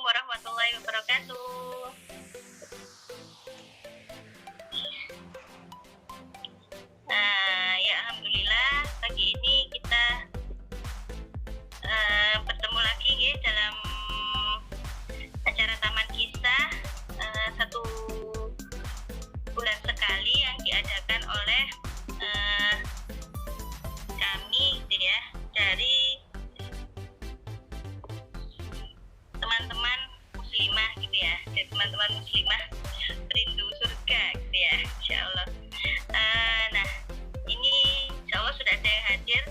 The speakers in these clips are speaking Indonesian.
warahmatullahi wabarakatuh. Ya alhamdulillah pagi ini kita bertemu lagi ya dalam acara Taman Kisah, satu bulan sekali yang diadakan oleh kami gitu ya, dari teman-teman muslimah gitu ya, dari teman-teman muslimah rindu surga gitu ya, insyaallah. Nah ini insyaallah sudah ada yang hadir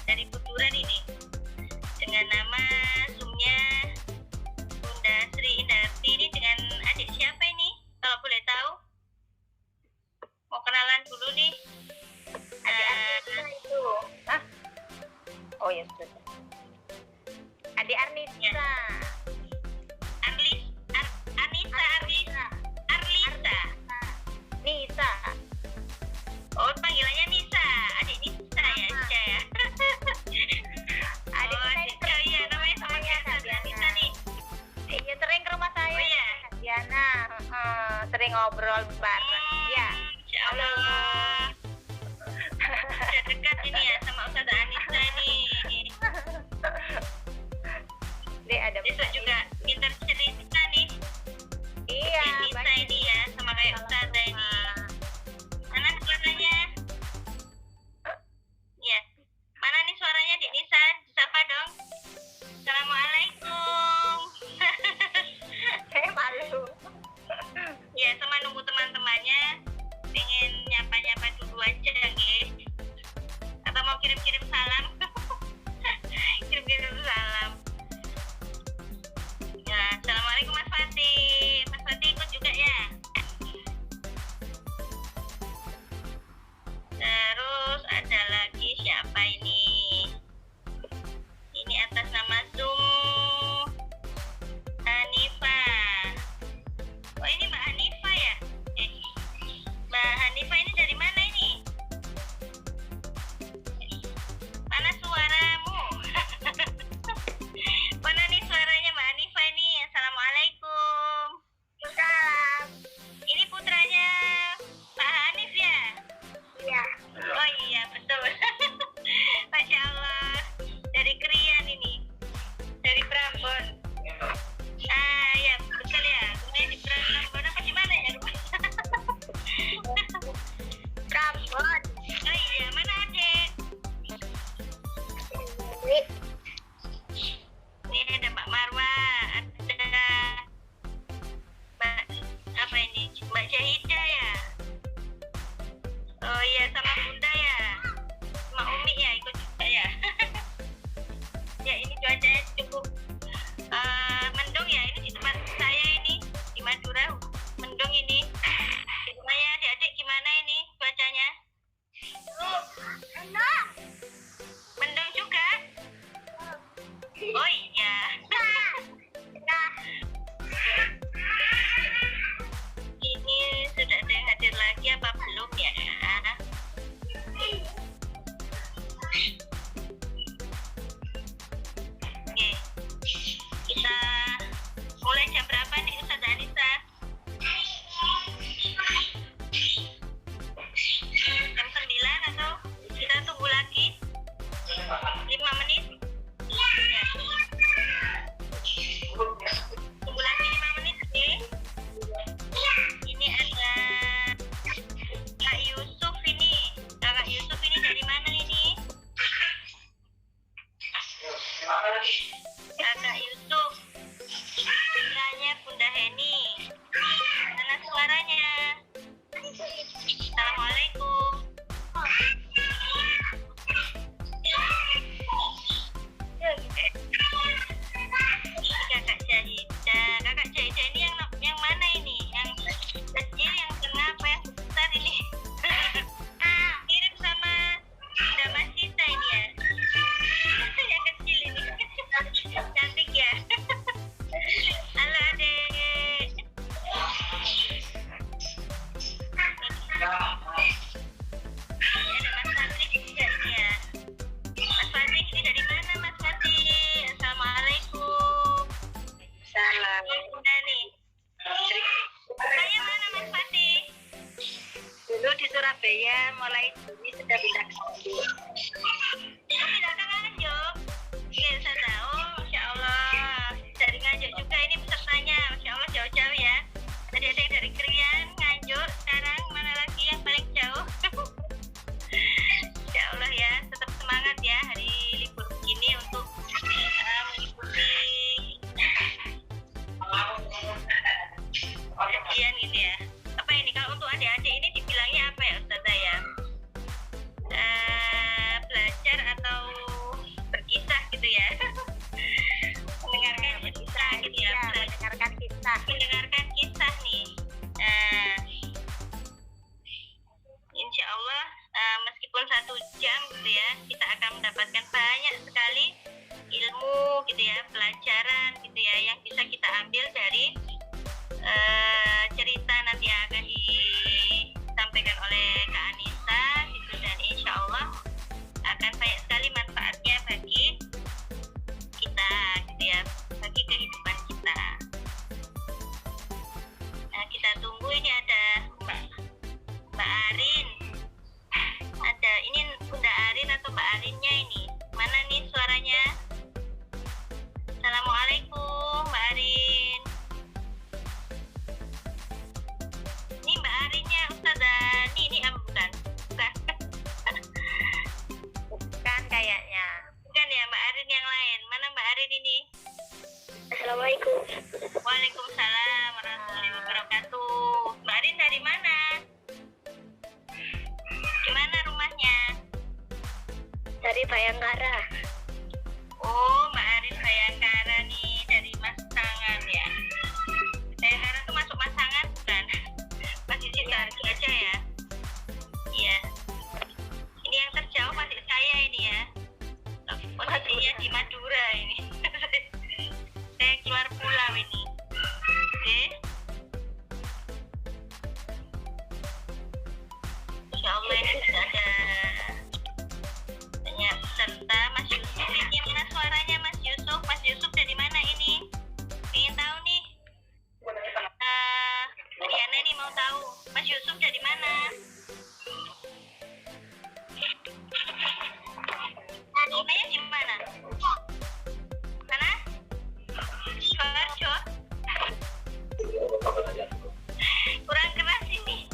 dari Buturan ini dengan nama Zoom-nya Bunda Sri Indarti. Ini dengan adik siapa ini kalau boleh tahu? Mau kenalan dulu nih. Adik Arnisa itu. Hah? Oh ya sudah. Adik Arnisa. Ya. Arlisa. Nisa. Oh, panggilannya Nisa. Adik Nisa ya, Nisa ya. Adik Oh, saya adik iya namanya sama biasa Nisa nih. Iya sering ke rumah saya. Oh iya. Diana. Sering ngobrol bareng. Ya. Insyaallah. Sudah dekat ini ya sama Ustazah Anissa nih. Dia ada Besok juga pintar cerita nih. Iya, Nisa ini ya, sama kayak Ustazah ini. Mana suaranya? Ya. Mana nih suaranya Dik Nisa? Siapa dong? Assalamualaikum. Saya malu. Ya, sama nunggu teman-temannya. Pengen nyapa-nyapa dulu aja, nggih. Atau mau kirim-kirim salam Salam. Bunda nih. Saya mana Mas Fatih? Dulu di Surabaya, mulai Juni sudah pindah ke sini. Oh, pindah ke Nganjuk. Iya, saya tahu. Masya Allah. Dari Nganjuk juga ini pesertanya. Masya Allah jauh-jauh ya. Tadi ada yang dari Krian, Nganjuk. Sekarang mana lagi yang paling jauh? Masya Allah ya. Tetap semangat ya hari libur begini untuk mengikuti ujian gitu ya. Apa ini kalau untuk adik-adik ini dibilangnya apa ya Ustazah ya? Belajar atau berkisah gitu ya? Mendengarkan kisah gitu ya. Iya, mendengarkan kisah. Mendengarkan kisah nih. Insya Allah meskipun 1 jam gitu ya, kita akan mendapatkan banyak sekali ilmu gitu ya, pelajaran gitu ya, yang bisa kita ambil dari cerita nanti yang akan disampaikan oleh Kak Anissa gitu, dan insya Allah akan banyak sekali manfaatnya bagi kita gitu ya, bagi kehidupan kita. Nah, kita tunggu ini ada Mbak Arin. Ada ini Bunda Arin atau Mbak Arinnya ini? Mana nih suaranya? Assalamualaikum Mbak Arin. Ini Mbak Arinnya Ustazah. Ini bukan. Bukan. Bukan kayaknya. Bukan ya, Mbak Arin yang lain. Mana Mbak Arin ini? Assalamualaikum. Waalaikumsalam warahmatullahi wabarakatuh. Mbak Arin dari mana? Di mana rumahnya? Dari Bayangkara. Oh, Mbak Arin Bayangkara nih, dari Masangan ya. Bayangkara tuh masuk Masangan bukan? Masih Sidoarjo aja ya? Iya. Ini yang terjauh masih saya ini ya. Posisinya di Madura ini. Saya keluar pulau ini. Oke. Insya Allah ini sudah ada banyak peserta. Mas Yusuf ini mana suaranya Mas Yusuf? Mas Yusuf dari mana ini? Ingin tahu nih. Riana nih mau tahu. Mas Yusuf dari mana? Rumahnya di mana? Mana? Sidoarjo. Kurang keras ini.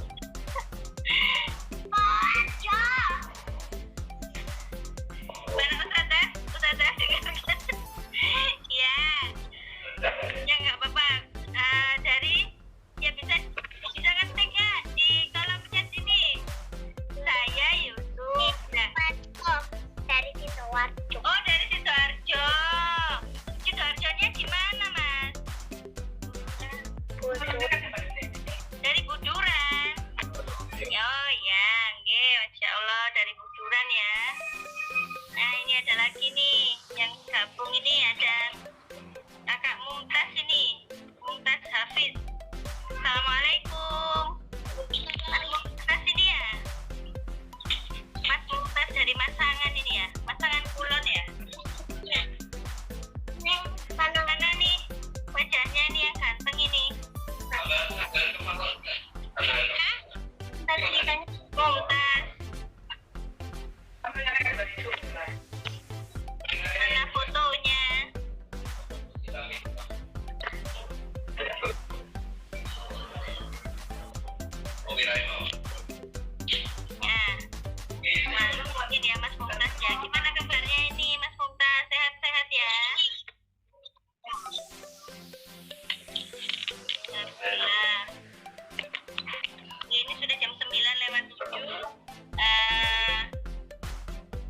Mana Ustazah? Ustazah dengarkan. Ya. Ya nggak apa-apa. Dari ya bisa ngetik ya di kolom chat ini. Saya Yusuf. Nah. Dari Sidoarjo. Oh, dari Sidoarjo. Sidoarjonya di mana, Mas? Dari Buduran. Oh ya, nggih, Masya Allah dari Buduran ya. Nah, ini ada lagi nih yang gabung ini, ada Kakak Mumtaz ini. Mumtaz Hafiz. Assalamualaikum. Mas Mumtaz ini ya? Mas Mumtaz dari Masangan ini ya? Masangan Kulon ya? Mana nih wajahnya nih yang ganteng ini? Mumtaz. Mana fotonya? Ya, malu mungkin ya Mas Mumtaz ya. Gimana kabarnya ini Mas Mumtaz? Sehat-sehat ya? Alhamdulillah. Ya, ini sudah jam 9:07.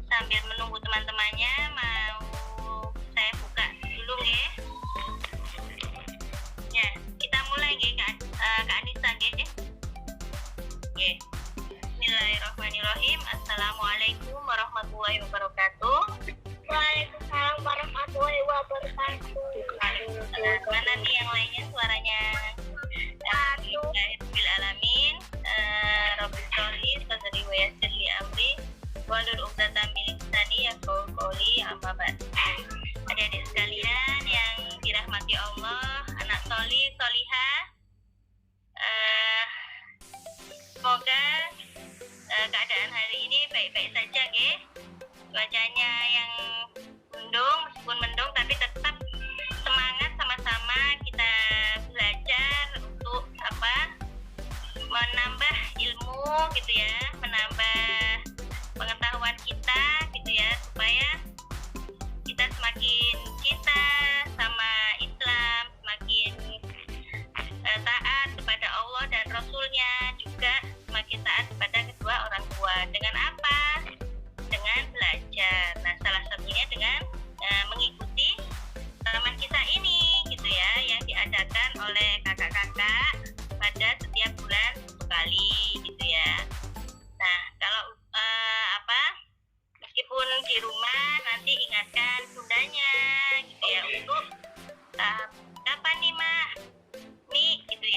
Sambil menunggu teman-temannya, mau saya buka dulu nggih. Ya, kita mulai nggih Kak Anissa nggih. Nggih. Bismillahirrahmanirrahim. Assalamualaikum warahmatullahi wabarakatuh. Waalaikumsalam warahmatullahi wabarakatuh. Mana nih yang lainnya suaranya? Alhamdulillahirabbil alamin. Rabbil sholih sadri wa yassir li amri wahlul 'uqdatam min lisani yafqahu qawli. Amma ba'd. Adik-adik sekalian yang dirahmati Allah,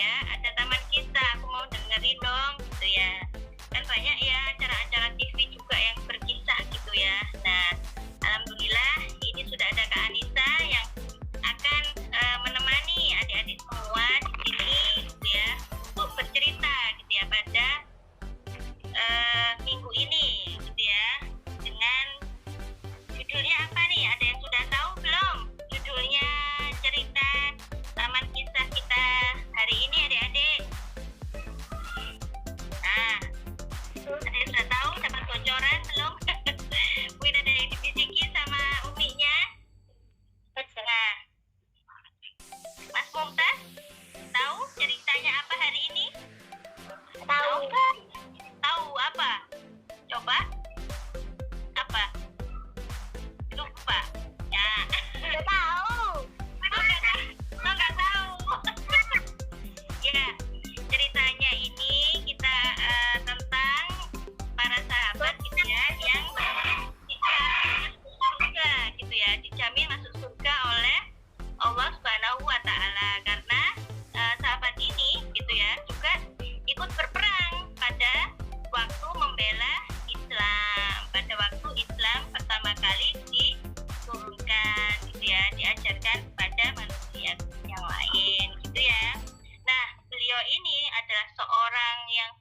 ya, ada taman kisah, aku mau dengerin dong gitu ya. Kan banyak ya acara-acara TV juga yang berkisah gitu ya. Nah, alhamdulillah ini sudah ada Kak Anissa yang akan menemani adik-adik semua di sini gitu ya, untuk bercerita gitu ya pada minggu ini gitu ya, dengan judulnya apa nih? Ada yang sudah tahu belum? Judulnya cerita taman kisah kita hari ini adik-adik. Nah, ada yang sudah tahu? Dapat bocoran belum? Mungkin ada yang dibisiki sama uminya. Nah, Mas Mumtaz, tahu ceritanya apa hari ini? Tahu. Tahu apa? Coba. Apa? Lupa. Ya. Udah tahu. Lo nggak tahu. Ya, ceritanya ini kita tentang para sahabat gitu ya, yang dijamin masuk surga gitu ya, dijamin masuk surga oleh Allah Subhanahu wa Ta'ala, karena sahabat ini gitu ya juga ikut berperang pada waktu membela Islam, pada waktu Islam pertama kali diturunkan gitu ya, diajarkan pada manusia yang lain gitu ya. Nah, beliau ini adalah seorang yang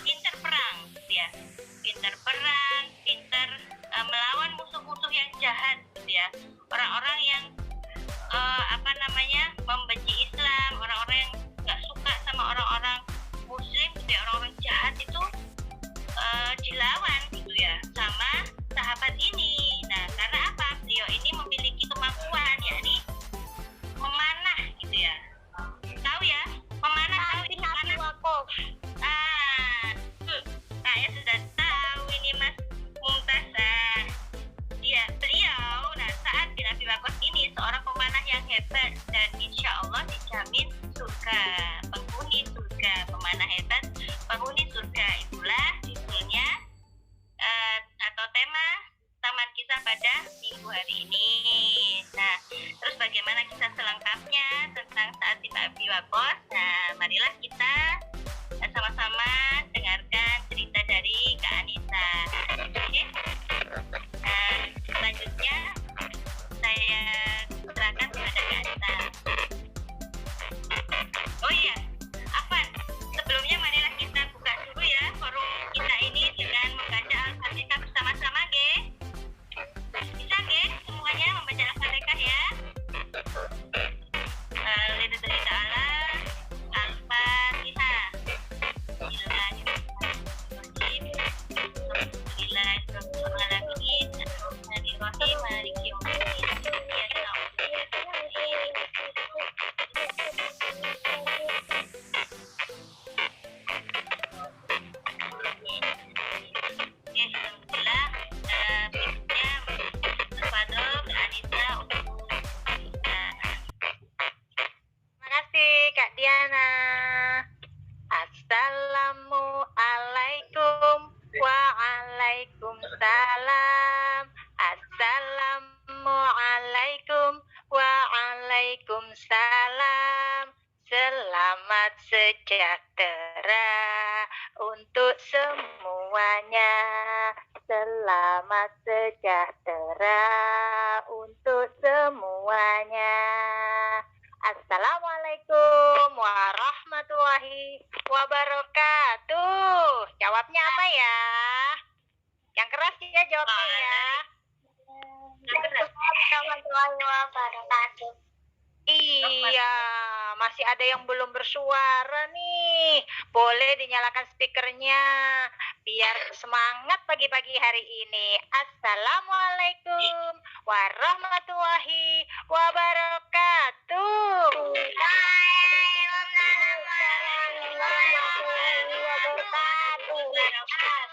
pintar perang gitu ya, pintar perang, pintar melawan musuh-musuh yang jahat gitu ya, orang-orang yang membenci Islam, orang-orang yang nggak suka sama orang-orang Muslim gitu ya, orang-orang jahat itu dilawan gitu ya sama sahabat ini. Nah, karena apa? Beliau ini memiliki kemampuan yakni memanah gitu ya. Tahu ya? Memanah tahu ini mana? Saya sudah tahu ini Mas Mumtaz. Iya, beliau saat bin Abi Waqqas ini seorang pemanah yang hebat dan insya Allah dijamin surga, penghuni surga, pemanah hebat, penghuni surga. Itulah judulnya atau tema taman kisah pada minggu hari ini. Nah, terus bagaimana kisah selengkapnya tentang saat bin Abi Waqqas? Nah, marilah kita sama-sama dengarkan cerita dari Kak Anissa. Oke? Selanjutnya saya serahkan kepada Kak Anissa. Oh iya, Afan, sebelumnya marilah kita buka dulu ya forum kita ini dengan membaca Al-Fatihah bersama-sama, Ge. Bisa, Ge? Semuanya membaca Al-Fatihah ya. Lillahi ta'ala Al-Fatihah. Bismillahirrahmanirrahim. Alhamdulillahirrahmanirrahim. Ar-Rahmanirrahim. Maliki yaumiddin. Iyyaka na'budu wa iyyaka nasta'in. Oke, alhamdulillah. Berikutnya Fadl Anissa untuk Terima kasih Kak Diana. Assalamualaikum waalaikumsalam. Assalamualaikum waalaikumsalam. Selamat sejahtera untuk semuanya. Selamat sejahtera untuk semuanya. Assalamualaikum warahmatullahi wabarakatuh. Jawabnya apa ya? Yang keras ya jawabnya ya. Warahmatullahi wabarakatuh. Iya, masih ada yang belum bersuara nih. Boleh dinyalakan speakernya biar semangat pagi-pagi hari ini. Assalamualaikum warahmatullahi wabarakatuh.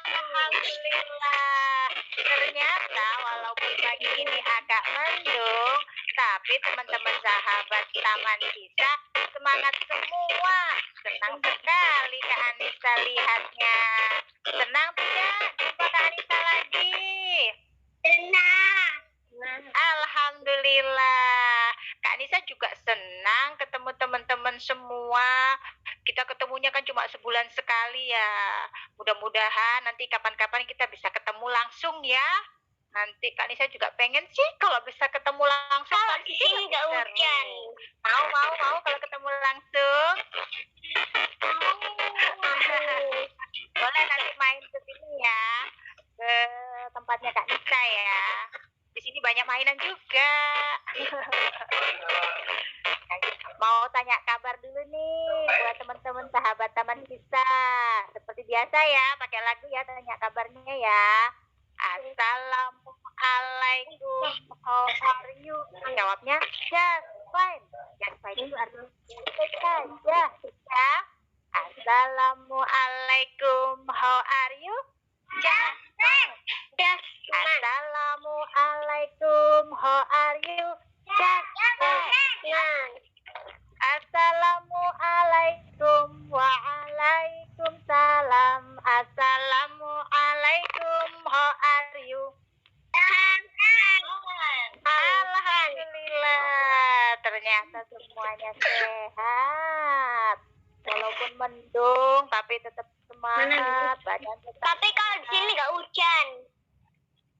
Alhamdulillah. Ternyata walaupun pagi ini agak mendung, tapi teman-teman sahabat Taman Kisah semangat semua. Senang sekali Kak Anissa lihatnya. Senang tidak jumpa Kak Anissa lagi? Senang. Alhamdulillah. Kak Anissa juga senang ketemu teman-teman teman-teman semua. Kita ketemunya kan cuma sebulan sekali ya. Mudah-mudahan nanti kapan-kapan kita bisa ketemu langsung ya. Nanti Kak Nisa juga pengen sih kalau bisa ketemu langsung. Kalau di sini nggak hujan. Mau kalau ketemu langsung. Boleh nanti main ke sini ya, ke tempatnya Kak Nisa ya. Di sini banyak mainan juga. Mau tanya kabar dulu nih buat teman-teman sahabat Taman Kita. Seperti biasa ya, pakai lagu ya, tanya kabarnya ya. Assalamualaikum, how are you? Jawabnya just fine. Just fine itu artinya saja ya. Assalamualaikum, how are you? Just fine. Just fine. Assalamualaikum, how are you? Just fine. Assalamualaikum, waalaikumsalam. Assalamualaikum, how are you? Alhamdulillah, ternyata semuanya sehat. Walaupun mendung, tapi tetap semangat. Badan tetap Tapi kalau di sini nggak hujan.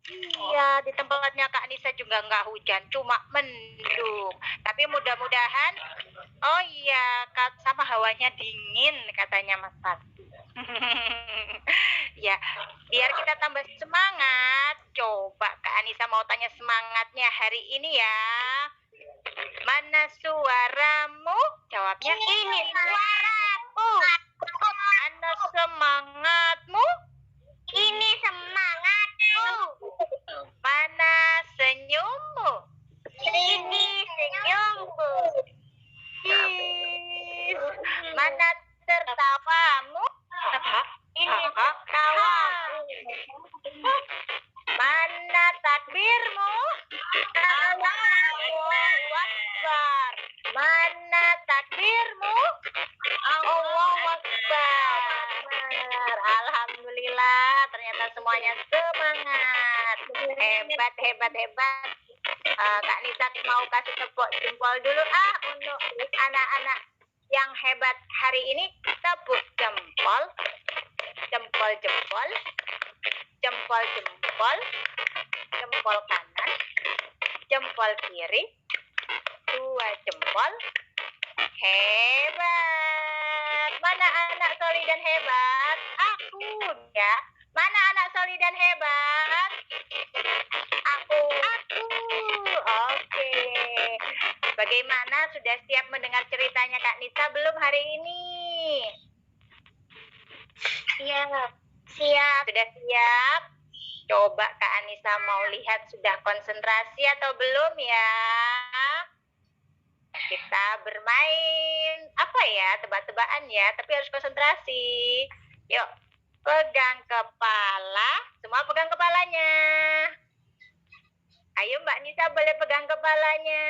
Iya, di tempatnya Kak Nisa juga nggak hujan, cuma mendung. Tapi mudah-mudahan, oh iya, sama hawanya dingin katanya Mas Fakti. Ya, biar kita tambah semangat. Coba Kak Anissa mau tanya semangatnya hari ini ya. Mana suaramu? Jawabnya Ini suaraku. Mana semangatmu? Ini semangatku. Mana senyummu? Ini senyumku. Is. Mana tertawamu? Ini tawaku. Mana takbirmu? Allahu Akbar. Mana takbirmu? Allahu Akbar. Alhamdulillah, ternyata semuanya semangat. Hebat. Kak Nisa mau kasih tepuk jempol dulu untuk anak-anak yang hebat hari ini. Tepuk jempol, jempol kanan, jempol kiri, 2 jempol. Hebat. Mana anak Soli dan hebat? Aku ya. Mana anak Soli dan hebat? Aku. Oke. Bagaimana, sudah siap mendengar ceritanya Kak Nisa belum hari ini? Siap. Sudah siap? Coba Kak Anissa mau lihat sudah konsentrasi atau belum ya? Kita bermain apa ya? Tebak-tebakan ya, tapi harus konsentrasi. Yuk, pegang kepala. Semua pegang kepalanya. Ayo Mbak Nisa boleh pegang kepalanya.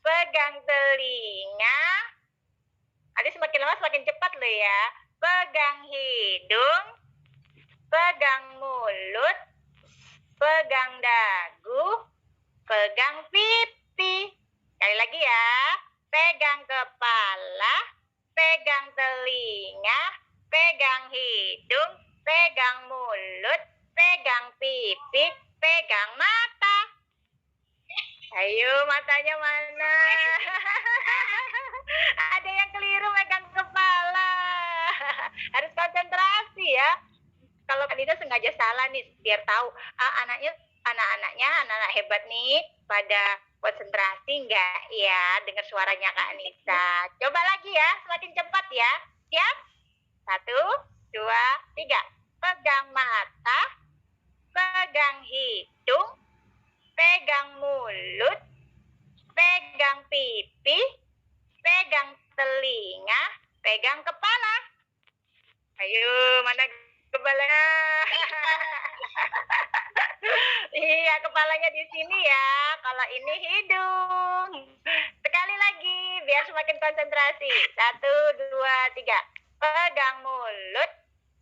Pegang telinga. Nanti semakin lama semakin cepat loh ya. Pegang hidung, pegang mulut, pegang dagu, pegang pipi. Sekali lagi ya. Pegang kepala, pegang telinga, pegang hidung, pegang mulut, pegang pipi, pegang mata. Ayo, matanya mana? Ada yang keliru megang kepala. Harus konsentrasi ya. Kalau Kanisa sengaja salah nih, biar tahu anak-anak hebat nih pada konsentrasi enggak ya dengar suaranya Kak Anissa. Coba lagi ya, semakin cepat ya. Siap? 1, 2, 3. Pegang mata, pegang hidung, pegang mulut, pegang pipi, pegang telinga, pegang kepala. Ayo, mana kepalanya? Iya, kepalanya di sini ya. Kalau ini hidung. Sekali lagi, biar semakin konsentrasi. 1, 2, 3. Pegang mulut,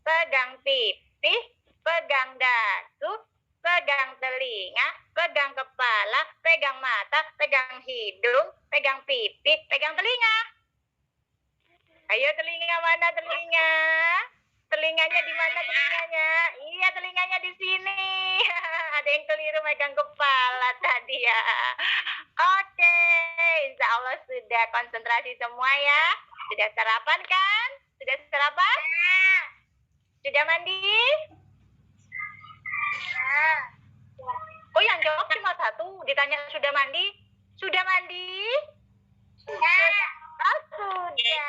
pegang pipi, pegang dagu, pegang telinga, pegang kepala, pegang mata, pegang hidung, pegang pipi, pegang telinga. Ayo telinga mana telinga? Telinganya di mana telinganya? Iya telinganya di sini. Ada yang keliru megang kepala tadi ya. Oke, insya Allah sudah konsentrasi semua ya. Sudah sarapan kan? Sudah sarapan? Sudah mandi? Oh yang jawab cuma satu. Ditanya sudah mandi? Sudah mandi? Oh sudah.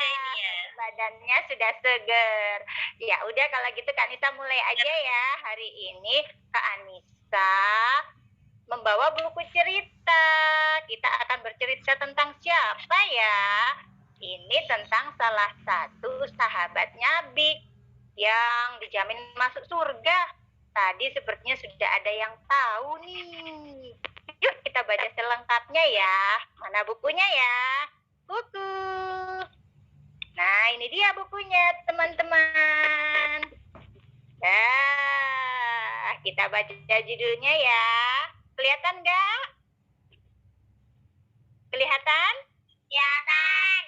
Badannya sudah seger. Ya udah kalau gitu Kak Anissa mulai aja ya. Hari ini Kak Anissa membawa buku cerita. Kita akan bercerita tentang siapa ya? Ini tentang salah satu sahabat Nabi yang dijamin masuk surga. Tadi sepertinya sudah ada yang tahu nih. Yuk kita baca selengkapnya ya. Mana bukunya ya? Buku. Nah ini dia bukunya teman-teman. Nah kita baca judulnya ya. Kelihatan nggak? Kelihatan? Kelihatan.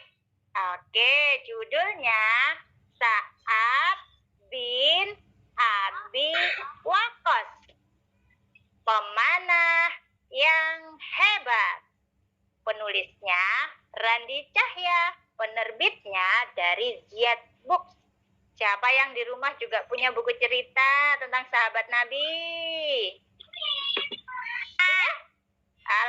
Oke, judulnya Sa'ad bin Abi Waqqas, pemanah yang hebat. Penulisnya Randi Cahya, penerbitnya dari Ziyad Books. Siapa yang di rumah juga punya buku cerita tentang sahabat Nabi? Punya?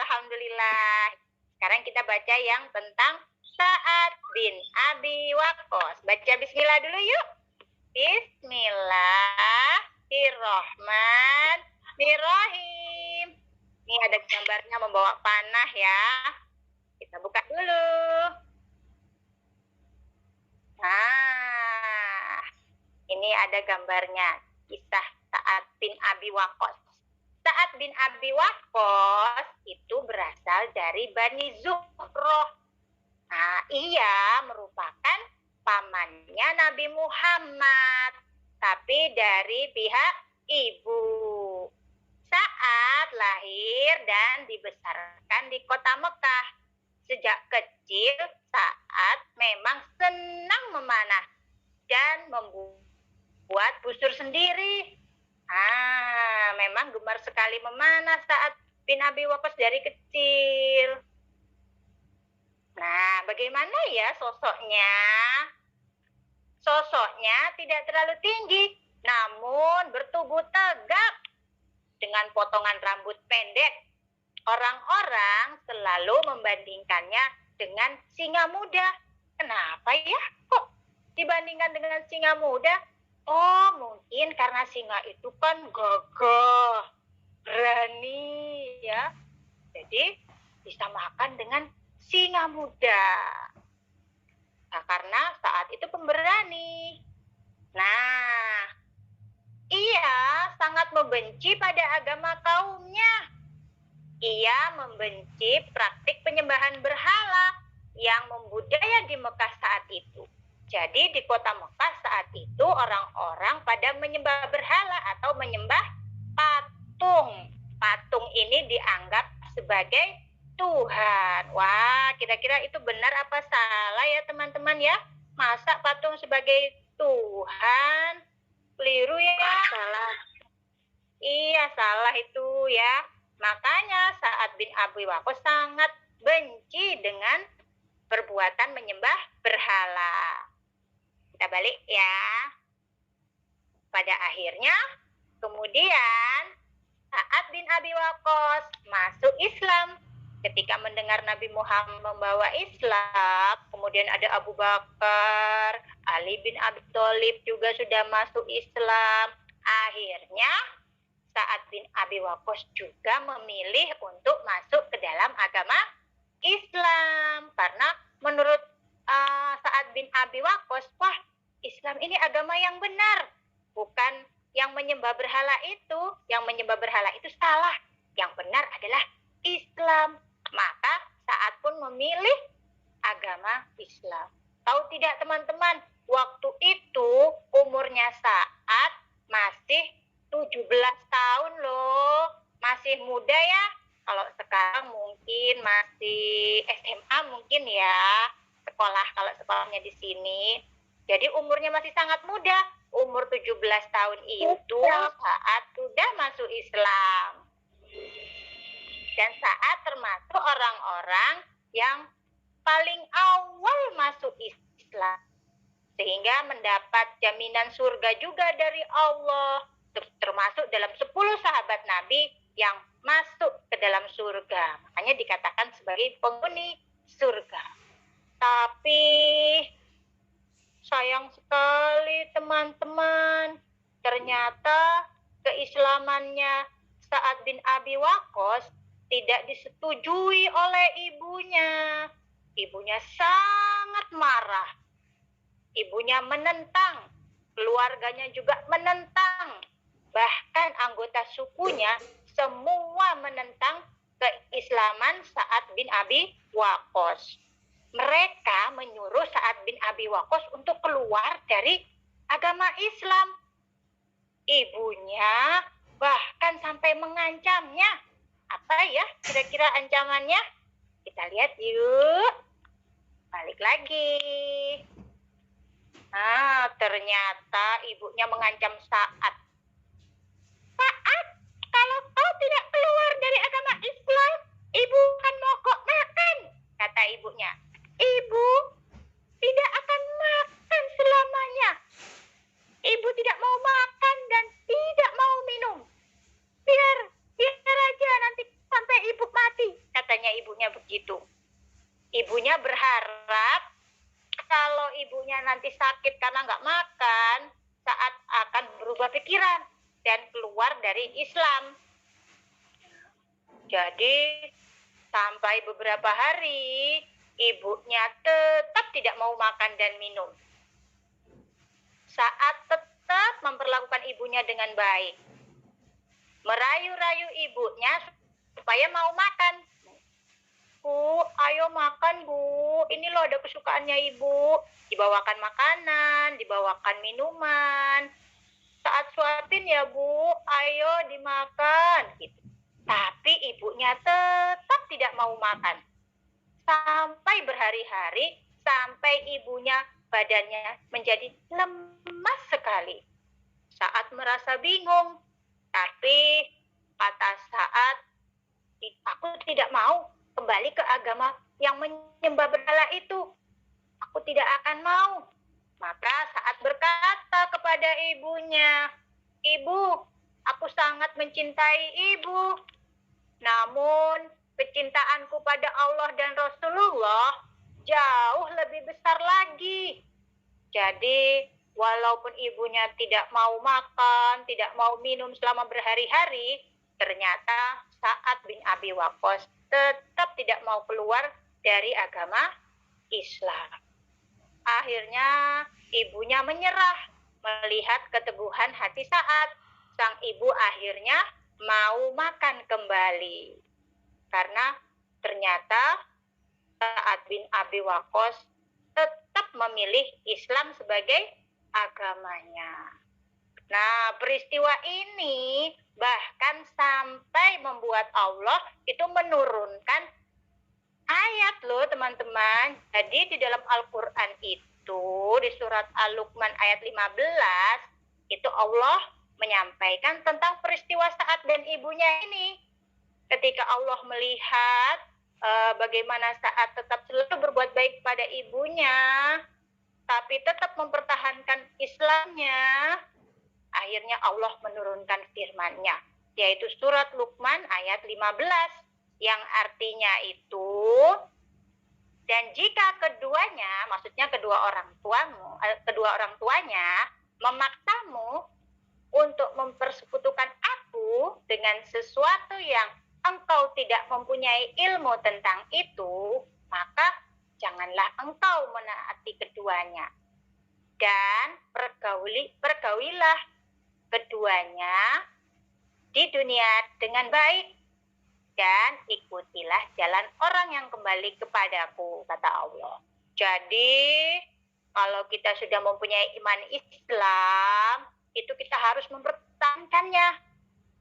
Alhamdulillah. Sekarang kita baca yang tentang Sa'ad bin Abi Waqqas. Baca bismillah dulu yuk. Bismillahirrahmanirrahim. Ini ada gambarnya membawa panah ya. Kita buka dulu. Nah, ini ada gambarnya. Kisah Sa'ad bin Abi Waqqas. Sa'ad bin Abi Waqqas itu berasal dari Bani Zuhroh. Nah, ia merupakan pamannya Nabi Muhammad, tapi dari pihak ibu. Sa'ad lahir dan dibesarkan di kota Mekah. Sejak kecil, Sa'ad memang senang memanah dan membuat busur sendiri. Memang gemar sekali memanah Sa'ad bin Abi Waqqas dari kecil. Nah, bagaimana ya sosoknya? Sosoknya tidak terlalu tinggi, namun bertubuh tegap dengan potongan rambut pendek. Orang-orang selalu membandingkannya dengan singa muda. Kenapa ya? Kok dibandingkan dengan singa muda? Oh, mungkin karena singa itu kan gagah, berani ya. Jadi disamakan dengan singa muda. Nah, karena saat itu pemberani. Nah, ia sangat membenci pada agama kaumnya. Ia membenci praktik penyembahan berhala yang membudaya di Mekah saat itu. Jadi di kota Mekah saat itu orang-orang pada menyembah berhala atau menyembah patung. Patung ini dianggap sebagai Tuhan. Wah, kira-kira itu benar apa salah ya teman-teman ya? Masa patung sebagai Tuhan? Keliru ya? Salah. Iya, salah itu ya. Makanya Sa'ad bin Abi Waqqas sangat benci dengan perbuatan menyembah berhala. Kita balik ya. Pada akhirnya, kemudian Sa'ad bin Abi Waqqas masuk Islam. Ketika mendengar Nabi Muhammad membawa Islam, kemudian ada Abu Bakar, Ali bin Abi Thalib juga sudah masuk Islam. Akhirnya Sa'ad bin Abi Waqqas juga memilih untuk masuk ke dalam agama Islam. Karena menurut Sa'ad bin Abi Waqqas, wah Islam ini agama yang benar. Bukan yang menyembah berhala itu. Yang menyembah berhala itu salah. Yang benar adalah Islam. Maka Sa'ad pun memilih agama Islam. Tahu tidak teman-teman, waktu itu umurnya Sa'ad masih 17 tahun loh. masih muda ya. Kalau sekarang mungkin masih SMA mungkin ya, kalau sekolahnya di sini. Jadi umurnya masih sangat muda. Umur 17 tahun itu saat sudah masuk Islam. Dan saat termasuk orang-orang yang paling awal masuk Islam. Sehingga mendapat jaminan surga juga dari Allah. Termasuk dalam 10 sahabat Nabi yang masuk ke dalam surga. Makanya dikatakan sebagai penghuni surga. Tapi sayang sekali teman-teman. Ternyata keislamannya Sa'ad bin Abi Waqqas tidak disetujui oleh ibunya. Ibunya sangat marah. Ibunya menentang, keluarganya juga menentang. Bahkan anggota sukunya semua menentang keislaman Sa'ad bin Abi Waqqas. Mereka menyuruh Sa'ad bin Abi Waqqas untuk keluar dari agama Islam. Ibunya bahkan sampai mengancamnya. Apa ya kira-kira ancamannya? Kita lihat yuk. Balik lagi. Nah, ternyata ibunya mengancam Sa'ad. Sa'ad, kalau kau tidak keluar dari agama Islam, ibu akan mogok makan, kata ibunya. Ibu tidak akan makan selamanya. Ibu tidak mau makan dan tidak mau minum. Biar aja nanti sampai ibu mati, katanya ibunya begitu. Ibunya berharap kalau ibunya nanti sakit karena nggak makan, Sa'ad akan berubah pikiran dan keluar dari Islam. Jadi sampai beberapa hari ibunya tetap tidak mau makan dan minum. Sa'ad tetap memperlakukan ibunya dengan baik. Merayu-rayu ibunya supaya mau makan. Bu, ayo makan bu, ini loh ada kesukaannya ibu. Dibawakan makanan, dibawakan minuman. Saat suapin ya bu, ayo dimakan. Gitu. Tapi ibunya tetap tidak mau makan. Sampai berhari-hari, sampai ibunya badannya menjadi lemas sekali. Saat merasa bingung, tapi kata Sa'ad, aku tidak mau kembali ke agama yang menyembah berhala itu. Aku tidak akan mau. Maka Sa'ad berkata kepada ibunya, Ibu, aku sangat mencintai ibu. Namun kecintaanku pada Allah dan Rasulullah jauh lebih besar lagi. Jadi walaupun ibunya tidak mau makan, tidak mau minum selama berhari-hari, ternyata Sa'ad bin Abi Waqqas tetap tidak mau keluar dari agama Islam. Akhirnya ibunya menyerah melihat keteguhan hati Sa'ad. Sang ibu akhirnya mau makan kembali. Karena ternyata Sa'ad bin Abi Waqqas tetap memilih Islam sebagai agamanya. Nah, peristiwa ini bahkan sampai membuat Allah itu menurunkan ayat loh teman-teman. Jadi di dalam Al-Quran itu, di surat Al-Luqman ayat 15, itu Allah menyampaikan tentang peristiwa Sa'ad dan ibunya ini. Ketika Allah melihat bagaimana Sa'ad tetap selalu berbuat baik pada ibunya, tapi tetap mempertahankan Islamnya, akhirnya Allah menurunkan firman-Nya, yaitu surat Luqman ayat 15, yang artinya itu, dan jika keduanya, maksudnya kedua orang tuanya memaksamu untuk mempersekutukan aku dengan sesuatu yang engkau tidak mempunyai ilmu tentang itu, maka janganlah engkau menaati keduanya. Dan pergaulilah keduanya di dunia dengan baik. Dan ikutilah jalan orang yang kembali kepadaku, kata Allah. Jadi, kalau kita sudah mempunyai iman Islam, itu kita harus mempertahankannya.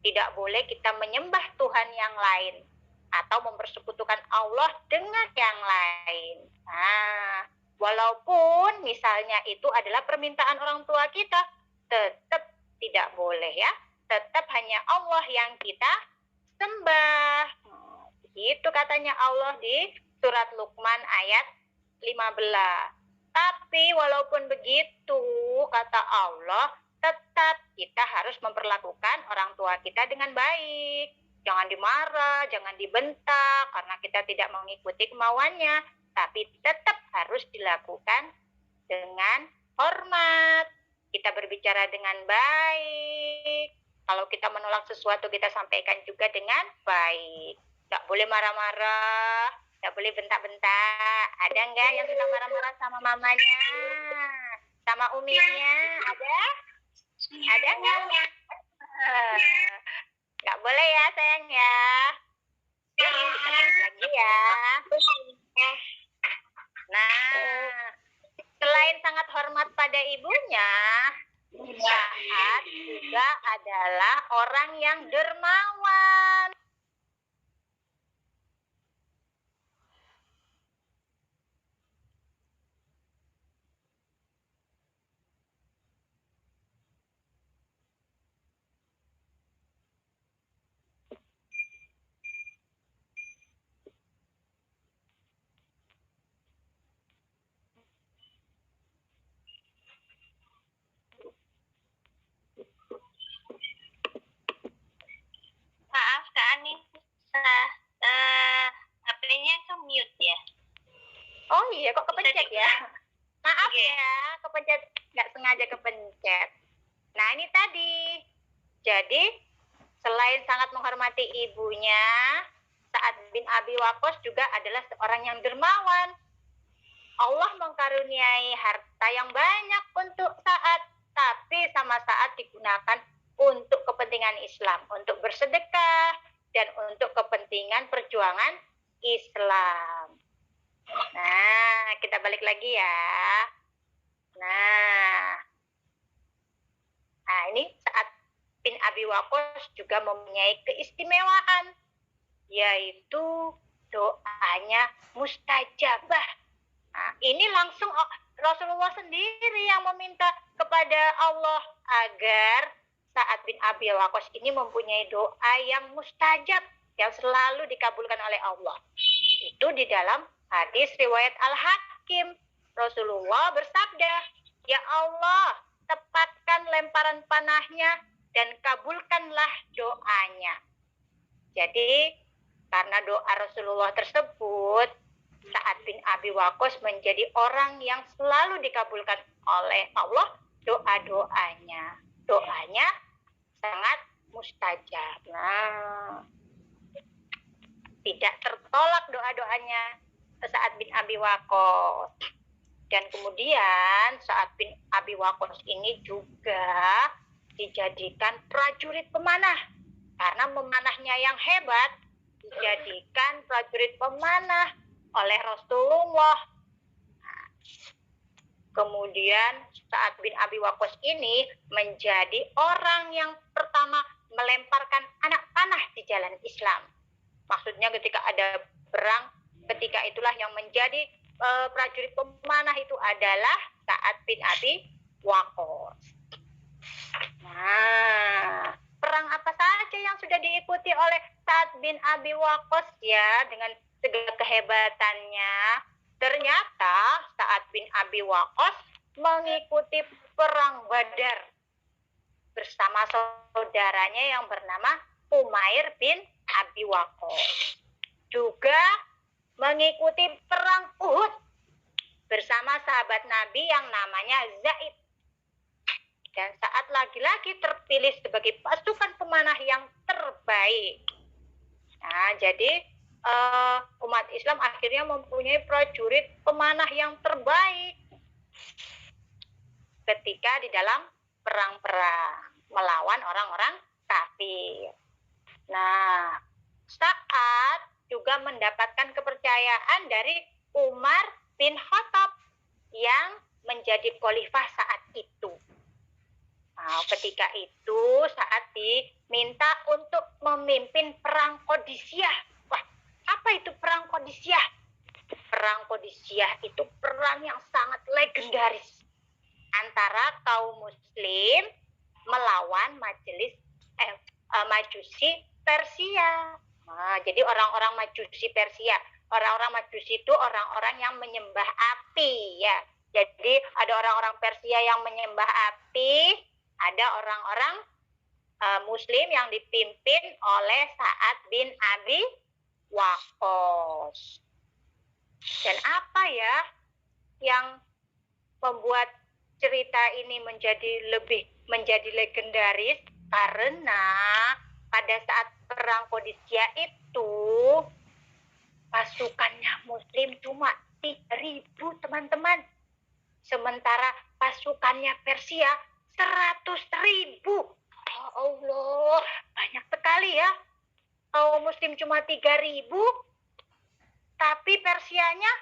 Tidak boleh kita menyembah Tuhan yang lain atau mempersekutukan Allah dengan yang lain. Nah, walaupun misalnya itu adalah permintaan orang tua kita, tetap tidak boleh ya. Tetap hanya Allah yang kita sembah. Itu katanya Allah di surat Luqman ayat 15. Tapi walaupun begitu, kata Allah, tetap kita harus memperlakukan orang tua kita dengan baik. Jangan dimarah, jangan dibentak, karena kita tidak mengikuti kemauannya. Tapi tetap harus dilakukan dengan hormat. Kita berbicara dengan baik. Kalau kita menolak sesuatu, kita sampaikan juga dengan baik. Nggak boleh marah-marah, nggak boleh bentak-bentak. Ada nggak yang suka marah-marah sama mamanya? Sama uminya? Ada? Ada nggak? Nggak boleh ya sayang ya. Lagi ya. Nah, selain sangat hormat pada ibunya, Sa'ad juga adalah orang yang dermawan. Maaf Kak Anissa, HP-nya ke mute ya. Oh iya, kok kepencet ya? Maaf Oke. ya, kepencet, nggak sengaja kepencet. Nah ini tadi, jadi selain sangat menghormati ibunya, Sa'ad bin Abi Waqqas juga adalah seorang yang dermawan. Allah mengkaruniai harta yang banyak untuk Sa'ad, tapi sama Sa'ad digunakan untuk kepentingan Islam, untuk bersedekah, dan untuk kepentingan perjuangan Islam. Nah, kita balik lagi ya. Nah ini Sa'ad bin Abi Waqqas juga mempunyai keistimewaan, yaitu doanya mustajabah. Nah, ini langsung Rasulullah sendiri yang meminta kepada Allah agar Sa'ad bin Abi Waqqas ini mempunyai doa yang mustajab, yang selalu dikabulkan oleh Allah. Itu di dalam hadis riwayat Al-Hakim. Rasulullah bersabda, "Ya Allah, tepatkan lemparan panahnya dan kabulkanlah doanya." Jadi, karena doa Rasulullah tersebut, Sa'ad bin Abi Waqqas menjadi orang yang selalu dikabulkan oleh Allah doa-doanya. Doanya sangat mustajab. Nah, tidak tertolak doa-doanya Sa'ad bin Abi Waqqas. Dan kemudian Sa'ad bin Abi Waqqas ini juga dijadikan prajurit pemanah. Karena memanahnya yang hebat, dijadikan prajurit pemanah oleh Rasulullah. Kemudian Sa'ad bin Abi Waqqas ini menjadi orang yang pertama melemparkan anak panah di jalan Islam. Maksudnya ketika ada perang, ketika itulah yang menjadi prajurit pemanah itu adalah Sa'ad bin Abi Waqqas. Nah, perang apa saja yang sudah diikuti oleh Sa'ad bin Abi Waqqas ya dengan segala kehebatannya? Ternyata Sa'ad bin Abi Waqqas mengikuti perang Badar bersama saudaranya yang bernama Umair bin Abi Waqqas. Juga mengikuti perang Uhud bersama sahabat Nabi yang namanya Zaid. Dan Sa'ad lagi-lagi terpilih sebagai pasukan pemanah yang terbaik. Nah, jadi umat Islam akhirnya mempunyai prajurit pemanah yang terbaik ketika di dalam perang-perang melawan orang-orang kafir. Nah, Sa'ad juga mendapatkan kepercayaan dari Umar bin Khattab yang menjadi khalifah saat itu. Nah, ketika itu saat diminta untuk memimpin perang Qadisiyah. Wah, apa itu perang Qadisiyah? Perang Qadisiyah itu perang yang sangat legendaris antara kaum muslim melawan Majusi Persia. Nah, jadi orang-orang Majusi Persia, orang-orang Majusi itu orang-orang yang menyembah api ya. Jadi ada orang-orang Persia yang menyembah api, ada orang-orang Muslim yang dipimpin oleh Sa'ad bin Abi Waqqas. Dan apa ya yang membuat cerita ini menjadi legendaris? Karena pada saat perang Qadisiyah itu pasukannya Muslim cuma 3.000 teman-teman. Sementara pasukannya Persia 100.000. Ya Allah, banyak sekali ya. Kaum Muslim cuma 3.000, tapi Persianya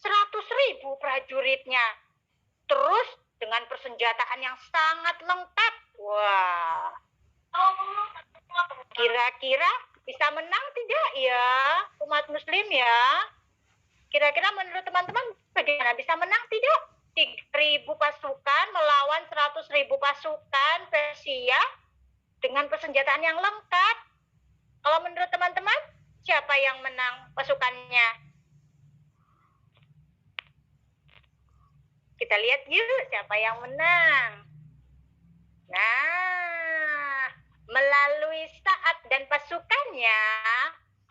100.000 prajuritnya. Terus dengan persenjataan yang sangat lengkap. Wah, kira-kira bisa menang tidak ya umat Muslim ya? Kira-kira menurut teman-teman bagaimana, bisa menang tidak? 3.000 pasukan melawan 100.000 pasukan Persia dengan persenjataan yang lengkap. Kalau menurut teman-teman, siapa yang menang pasukannya? Kita lihat yuk siapa yang menang. Nah, melalui Sa'ad dan pasukannya,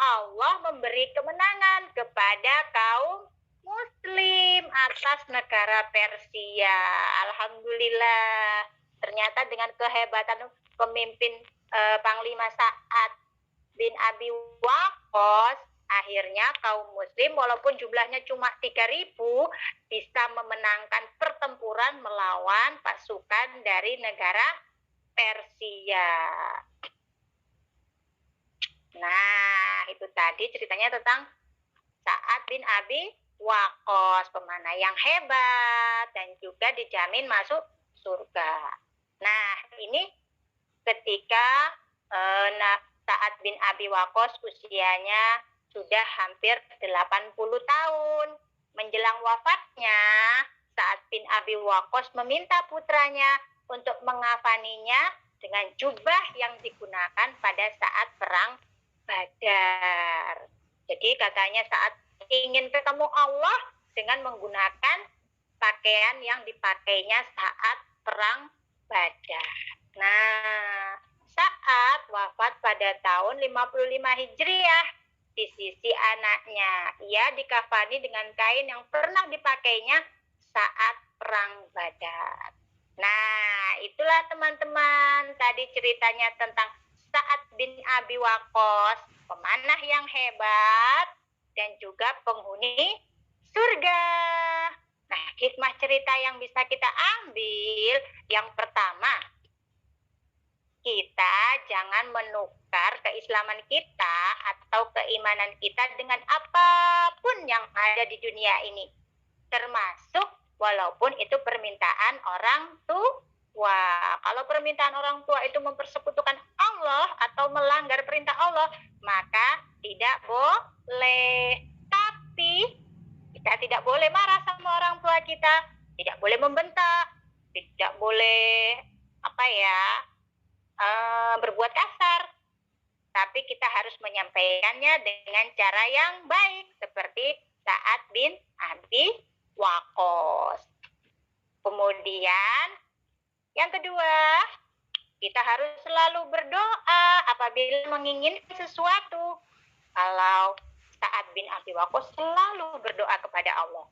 Allah memberi kemenangan kepada kaum Muslim atas negara Persia. Alhamdulillah. Ternyata dengan kehebatan pemimpin Panglima Sa'ad bin Abi Waqqas, akhirnya kaum Muslim walaupun jumlahnya cuma 3.000 bisa memenangkan pertempuran melawan pasukan dari negara Persia. Nah, itu tadi ceritanya tentang Sa'ad bin Abi Waqqas, pemanah yang hebat dan juga dijamin masuk surga. Nah, ini ketika Sa'ad bin Abi Waqqas usianya sudah hampir 80 tahun. Menjelang wafatnya, Sa'ad bin Abi Waqqas meminta putranya untuk mengafaninya dengan jubah yang digunakan pada saat perang Badar. Jadi katanya saat ingin ketemu Allah dengan menggunakan pakaian yang dipakainya saat perang Badar. Nah, Sa'ad wafat pada tahun 55 Hijriah di sisi anaknya. Ia dikafani dengan kain yang pernah dipakainya saat perang Badar. Nah, itulah teman-teman tadi ceritanya tentang Sa'ad bin Abi Waqqas, pemanah yang hebat dan juga penghuni surga. Nah, hikmah cerita yang bisa kita ambil, yang pertama, kita jangan menukar keislaman kita atau keimanan kita dengan apapun yang ada di dunia ini. Termasuk walaupun itu permintaan orang tua. Kalau permintaan orang tua itu mempersekutukan Allah atau melanggar perintah Allah, maka tidak boleh. Tapi kita tidak boleh marah sama orang tua kita, tidak boleh membentak, tidak boleh berbuat kasar. Tapi kita harus menyampaikannya dengan cara yang baik, seperti Sa'ad bin Abi Waqqas. Kemudian yang kedua, kita harus selalu berdoa apabila menginginkan sesuatu. Kalau Sa'ad bin Abi Waqqas selalu berdoa kepada Allah,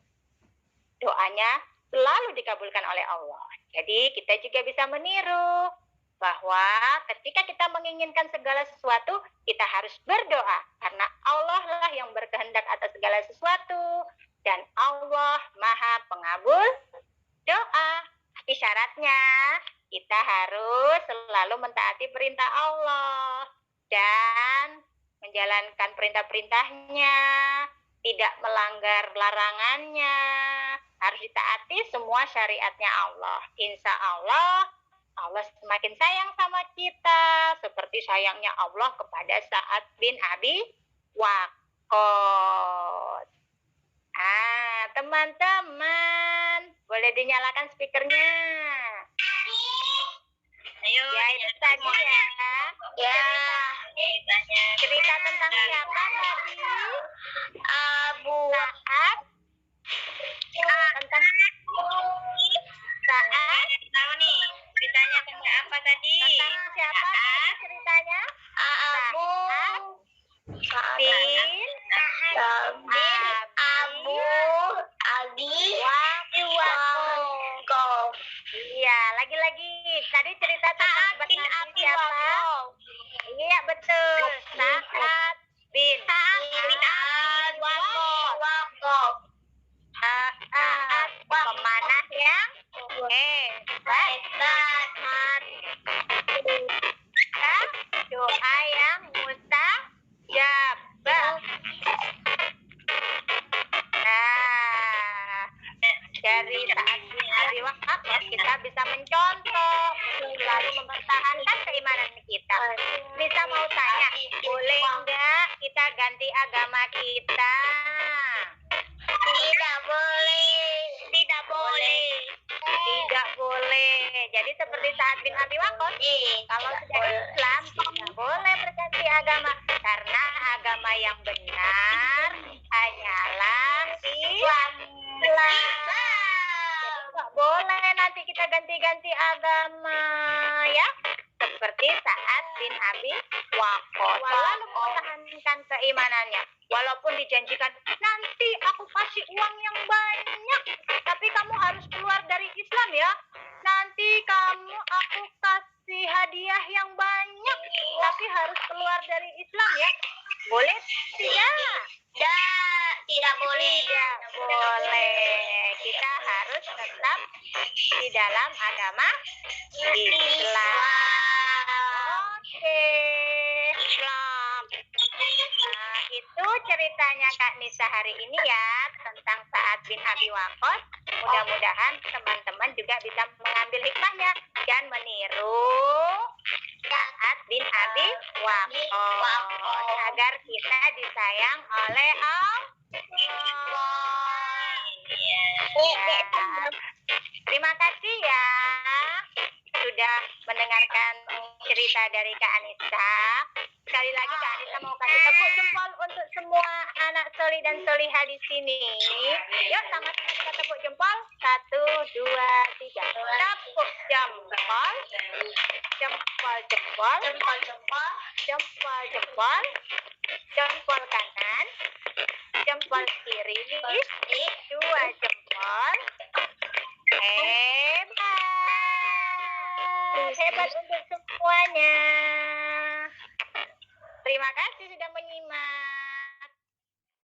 doanya selalu dikabulkan oleh Allah. Jadi kita juga bisa meniru bahwa ketika kita menginginkan segala sesuatu, kita harus berdoa. Karena Allah lah yang berkehendak atas segala sesuatu. Dan Allah Maha Pengabul doa. Tapi syaratnya, kita harus selalu mentaati perintah Allah. Dan menjalankan perintah-perintahnya. Tidak melanggar larangannya. Harus ditaati semua syariatnya Allah. Insya Allah Allah semakin sayang sama kita, seperti sayangnya Allah kepada Sa'ad bin Abi Waqqas. Teman-teman, boleh dinyalakan speakernya. Ayo. Ya, itu tadi ya. Ya. Ceritanya. Cerita tentang siapa tadi? Abu. Sa'ad. Tentang Sa'ad. Tahu nih ceritanya tentang apa tadi? Tentang siapa tadi ceritanya? Abu. Bin Abu. Abi. Waqqas. Iya, lagi-lagi. Tadi cerita tentang Bin Abi siapa? Iya, betul. Sa'ad bin Abi Waqqas. Pemanah yang hebat. Doa yang mustajab. Dari Sa'ad bin Abi Waqqas kita bisa mencontoh, lalu mempertahankan keimanan kita. Bisa mau tanya, boleh enggak kita ganti agama kita? Tidak boleh. Tidak boleh. Tidak boleh. Jadi seperti Sa'ad bin Abi Waqqas, kalau sudah Islam tidak boleh berganti agama, karena agama yang benar hanyalah Islam. Nggak boleh nanti kita ganti-ganti agama ya, seperti Sa'ad bin Abi Waqqas selalu mempertahankan keimanannya, walaupun dijanjikan nanti aku kasih uang yang banyak, tapi kamu harus keluar dari Islam ya. Nanti aku kasih hadiah yang banyak, tapi harus keluar dari Islam ya. Boleh tidak? Tidak boleh. Tidak boleh. Kita harus tetap di dalam agama Islam. Oke. Islam. Nah, itu ceritanya Kak Nisa hari ini ya, tentang Sa'ad bin Abi Waqqas. Mudah-mudahan teman-teman juga bisa mengambil hikmahnya dan meniru Sa'ad bin Abi Waqqas agar kita disayang oleh Allah. Ya. Terima kasih ya sudah mendengarkan cerita dari Kak Anissa. Sekali lagi Kak Anissa mau kasih tepuk jempol untuk semua anak soli dan solihah di sini. Yuk sama-sama kita tepuk jempol. 1, 2, 3. Tepuk jempol. Jempol, jempol. Jempol, jempol. Jempol kanan. Jempol kiri. 2 jempol. Hebat untuk semuanya. Terima kasih sudah menyimak.